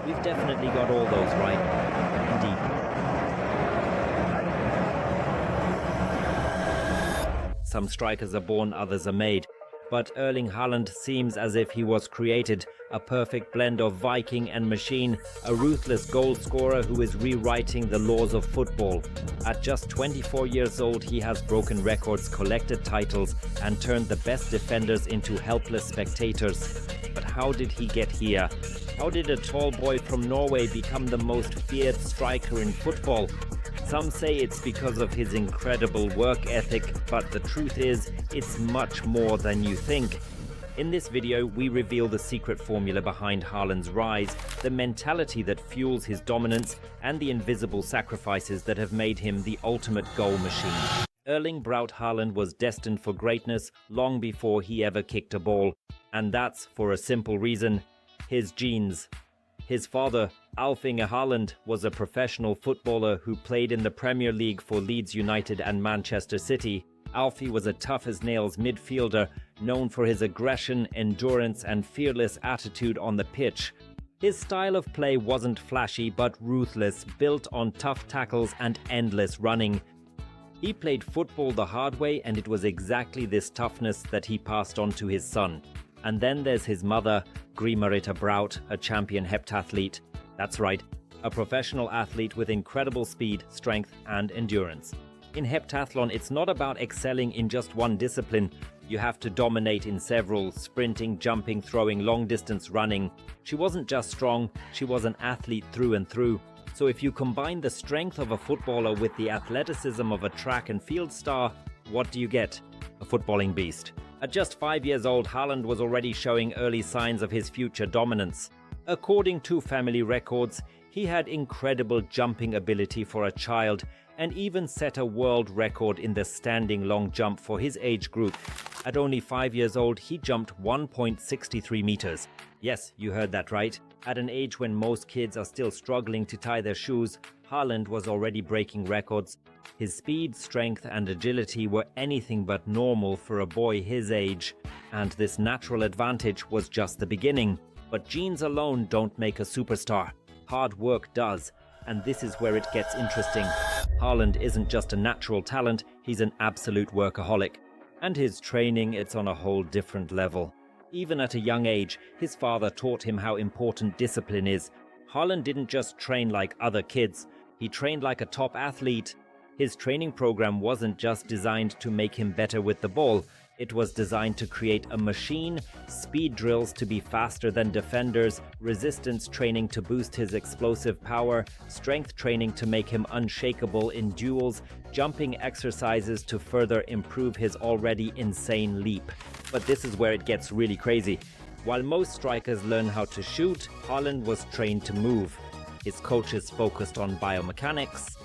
We've definitely got all those right. Indeed. Some strikers are born, others are made. But Erling Haaland seems as if he was created, a perfect blend of Viking and machine, a ruthless goal scorer who is rewriting the laws of football. At just 24 years old, he has broken records, collected titles, and turned the best defenders into helpless spectators. But how did he get here? How did a tall boy from Norway become the most feared striker in football? Some say it's because of his incredible work ethic, but the truth is, it's much more than you think. In this video, we reveal the secret formula behind Haaland's rise, the mentality that fuels his dominance, and the invisible sacrifices that have made him the ultimate goal machine. Erling Braut Haaland was destined for greatness long before he ever kicked a ball. And that's for a simple reason: his genes. His father, Erling Haaland, was a professional footballer who played in the Premier League for Leeds United and Manchester City. Alfie was a tough-as-nails midfielder, known for his aggression, endurance, and fearless attitude on the pitch. His style of play wasn't flashy but ruthless, built on tough tackles and endless running. He played football the hard way, and it was exactly this toughness that he passed on to his son. And then there's his mother, Marita Braut, a champion heptathlete. That's right, a professional athlete with incredible speed, strength, and endurance. In heptathlon, it's not about excelling in just one discipline. You have to dominate in several: sprinting, jumping, throwing, long-distance running. She wasn't just strong, she was an athlete through and through. So if you combine the strength of a footballer with the athleticism of a track and field star, what do you get? A footballing beast. At just 5 years old, Haaland was already showing early signs of his future dominance. According to family records, he had incredible jumping ability for a child, and even set a world record in the standing long jump for his age group. At only 5 years old, he jumped 1.63 meters. Yes, you heard that right. At an age when most kids are still struggling to tie their shoes, Haaland was already breaking records. His speed, strength, and agility were anything but normal for a boy his age, and this natural advantage was just the beginning. But genes alone don't make a superstar. Hard work does, and this is where it gets interesting. Haaland isn't just a natural talent, he's an absolute workaholic. And his training, it's on a whole different level. Even at a young age, his father taught him how important discipline is. Haaland didn't just train like other kids, he trained like a top athlete. His training program wasn't just designed to make him better with the ball, it was designed to create a machine, speed drills to be faster than defenders, resistance training to boost his explosive power, strength training to make him unshakable in duels, jumping exercises to further improve his already insane leap. But this is where it gets really crazy. While most strikers learn how to shoot, Haaland was trained to move. His coaches focused on biomechanics.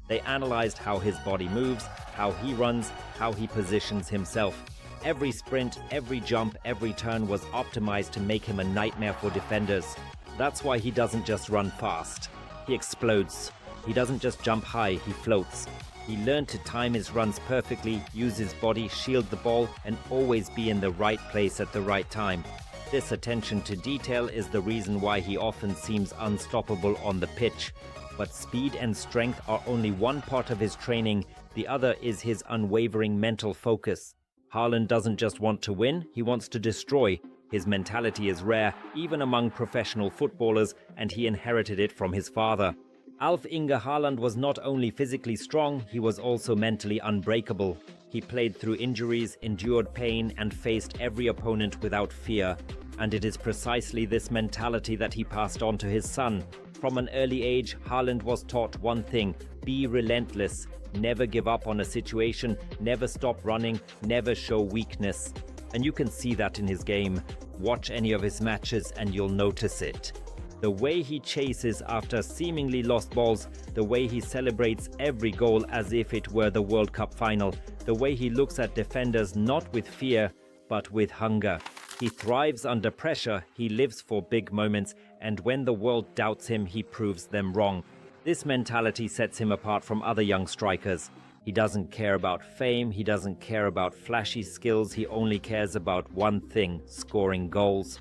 They analyzed how his body moves, how he runs, how he positions himself. Every sprint, every jump, every turn was optimized to make him a nightmare for defenders. That's why he doesn't just run fast. He explodes. He doesn't just jump high, he floats. He learned to time his runs perfectly, use his body, shield the ball, and always be in the right place at the right time. This attention to detail is the reason why he often seems unstoppable on the pitch. But speed and strength are only one part of his training, the other is his unwavering mental focus. Haaland doesn't just want to win, he wants to destroy. His mentality is rare, even among professional footballers, and he inherited it from his father. Erling Haaland was not only physically strong, he was also mentally unbreakable. He played through injuries, endured pain, and faced every opponent without fear. And it is precisely this mentality that he passed on to his son. From an early age, Haaland was taught one thing: be relentless. Never give up on a situation, never stop running, never show weakness. And you can see that in his game. Watch any of his matches and you'll notice it. The way he chases after seemingly lost balls, the way he celebrates every goal as if it were the World Cup final, the way he looks at defenders not with fear, but with hunger. He thrives under pressure, he lives for big moments, and when the world doubts him, he proves them wrong. This mentality sets him apart from other young strikers. He doesn't care about fame, he doesn't care about flashy skills, he only cares about one thing: scoring goals.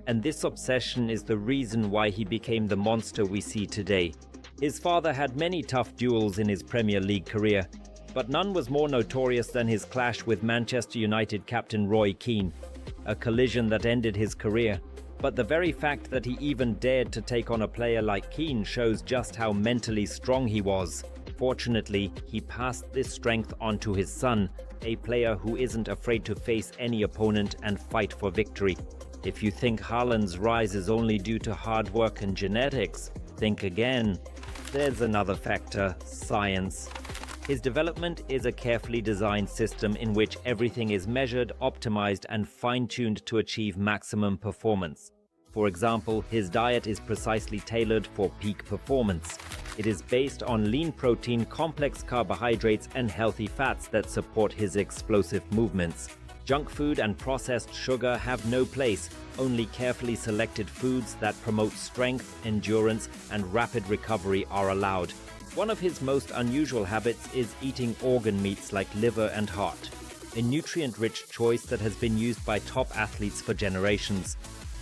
And this obsession is the reason why he became the monster we see today. His father had many tough duels in his Premier League career, but none was more notorious than his clash with Manchester United captain Roy Keane, a collision that ended his career. But the very fact that he even dared to take on a player like Keane shows just how mentally strong he was. Fortunately, he passed this strength on to his son, a player who isn't afraid to face any opponent and fight for victory. If you think Haaland's rise is only due to hard work and genetics, think again. There's another factor: science. His development is a carefully designed system in which everything is measured, optimized, and fine-tuned to achieve maximum performance. For example, his diet is precisely tailored for peak performance. It is based on lean protein, complex carbohydrates, and healthy fats that support his explosive movements. Junk food and processed sugar have no place. Only carefully selected foods that promote strength, endurance, and rapid recovery are allowed. One of his most unusual habits is eating organ meats like liver and heart, a nutrient-rich choice that has been used by top athletes for generations.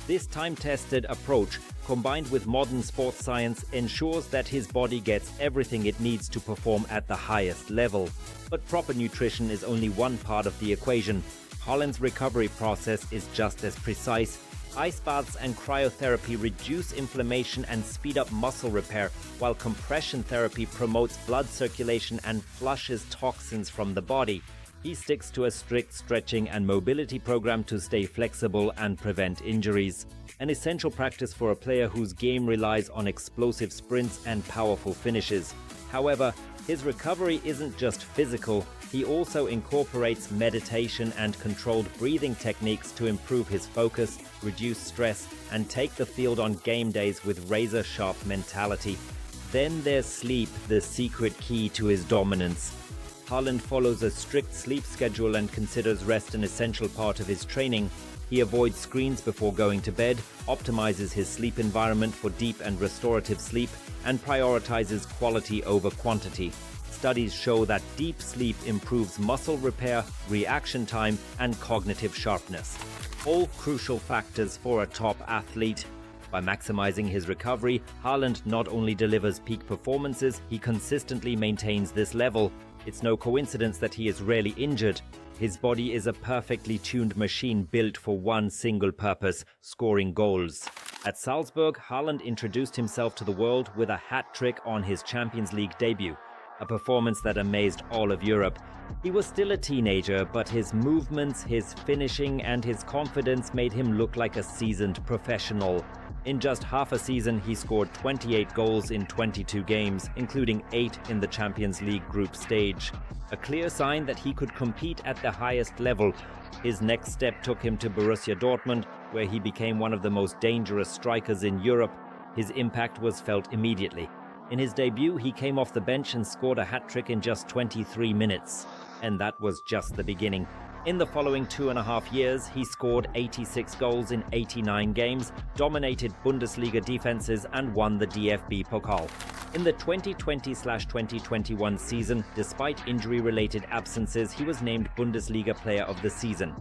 This time-tested approach, combined with modern sports science, ensures that his body gets everything it needs to perform at the highest level. But proper nutrition is only one part of the equation. Haaland's recovery process is just as precise. Ice baths and cryotherapy reduce inflammation and speed up muscle repair, while compression therapy promotes blood circulation and flushes toxins from the body. He sticks to a strict stretching and mobility program to stay flexible and prevent injuries. An essential practice for a player whose game relies on explosive sprints and powerful finishes. However, his recovery isn't just physical. He also incorporates meditation and controlled breathing techniques to improve his focus, reduce stress, and take the field on game days with razor-sharp mentality. Then there's sleep, the secret key to his dominance. Haaland follows a strict sleep schedule and considers rest an essential part of his training. He avoids screens before going to bed, optimizes his sleep environment for deep and restorative sleep, and prioritizes quality over quantity. Studies show that deep sleep improves muscle repair, reaction time, and cognitive sharpness. All crucial factors for a top athlete. By maximizing his recovery, Haaland not only delivers peak performances, he consistently maintains this level. It's no coincidence that he is rarely injured. His body is a perfectly tuned machine built for one single purpose: scoring goals. At Salzburg, Haaland introduced himself to the world with a hat-trick on his Champions League debut, a performance that amazed all of Europe. He was still a teenager, but his movements, his finishing, and his confidence made him look like a seasoned professional. In just half a season, he scored 28 goals in 22 games, including 8 in the Champions League group stage. A clear sign that he could compete at the highest level. His next step took him to Borussia Dortmund, where he became one of the most dangerous strikers in Europe. His impact was felt immediately. In his debut, he came off the bench and scored a hat-trick in just 23 minutes. And that was just the beginning. In the following 2.5 years, he scored 86 goals in 89 games, dominated Bundesliga defenses, and won the DFB Pokal. In the 2020/2021 season, despite injury-related absences, he was named Bundesliga Player of the Season.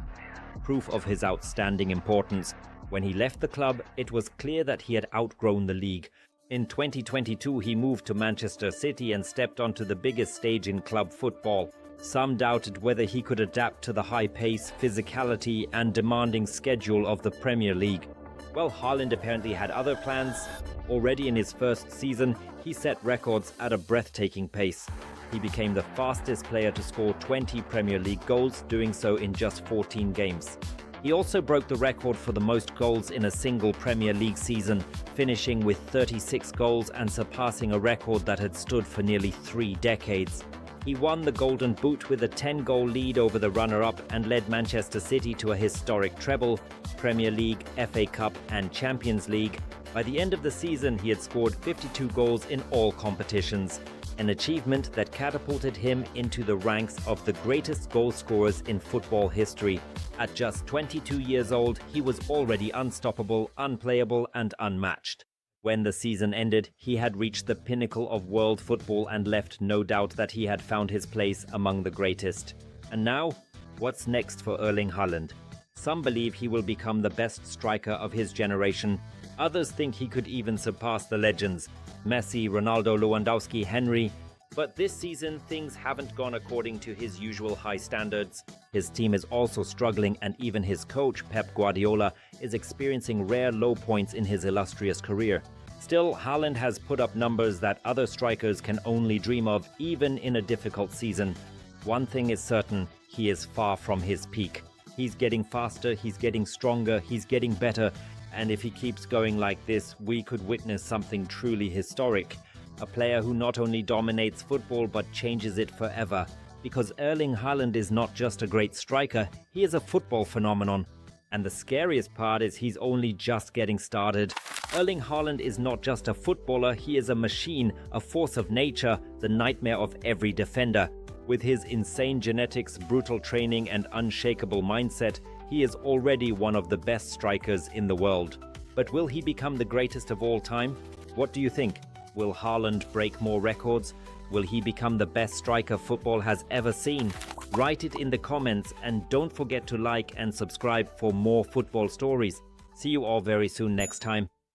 Proof of his outstanding importance. When he left the club, it was clear that he had outgrown the league. In 2022, he moved to Manchester City and stepped onto the biggest stage in club football. Some doubted whether he could adapt to the high pace, physicality, and demanding schedule of the Premier League. Well, Haaland apparently had other plans. Already in his first season, he set records at a breathtaking pace. He became the fastest player to score 20 Premier League goals, doing so in just 14 games. He also broke the record for the most goals in a single Premier League season, finishing with 36 goals and surpassing a record that had stood for nearly 3 decades. He won the Golden Boot with a 10-goal lead over the runner-up and led Manchester City to a historic treble: Premier League, FA Cup, and Champions League. By the end of the season, he had scored 52 goals in all competitions, an achievement that catapulted him into the ranks of the greatest goal scorers in football history. At just 22 years old, he was already unstoppable, unplayable, and unmatched. When the season ended, he had reached the pinnacle of world football and left no doubt that he had found his place among the greatest. And now, what's next for Erling Haaland? Some believe he will become the best striker of his generation. Others think he could even surpass the legends Messi, Ronaldo, Lewandowski, Henry. But this season, things haven't gone according to his usual high standards. His team is also struggling, and even his coach, Pep Guardiola, is experiencing rare low points in his illustrious career. Still, Haaland has put up numbers that other strikers can only dream of, even in a difficult season. One thing is certain, he is far from his peak. He's getting faster, he's getting stronger, he's getting better, and if he keeps going like this, we could witness something truly historic. A player who not only dominates football but changes it forever. Because Erling Haaland is not just a great striker, he is a football phenomenon. And the scariest part is he's only just getting started. Erling Haaland is not just a footballer, he is a machine, a force of nature, the nightmare of every defender. With his insane genetics, brutal training and unshakable mindset, he is already one of the best strikers in the world. But will he become the greatest of all time? What do you think? Will Haaland break more records? Will he become the best striker football has ever seen? Write it in the comments and don't forget to like and subscribe for more football stories. See you all very soon next time.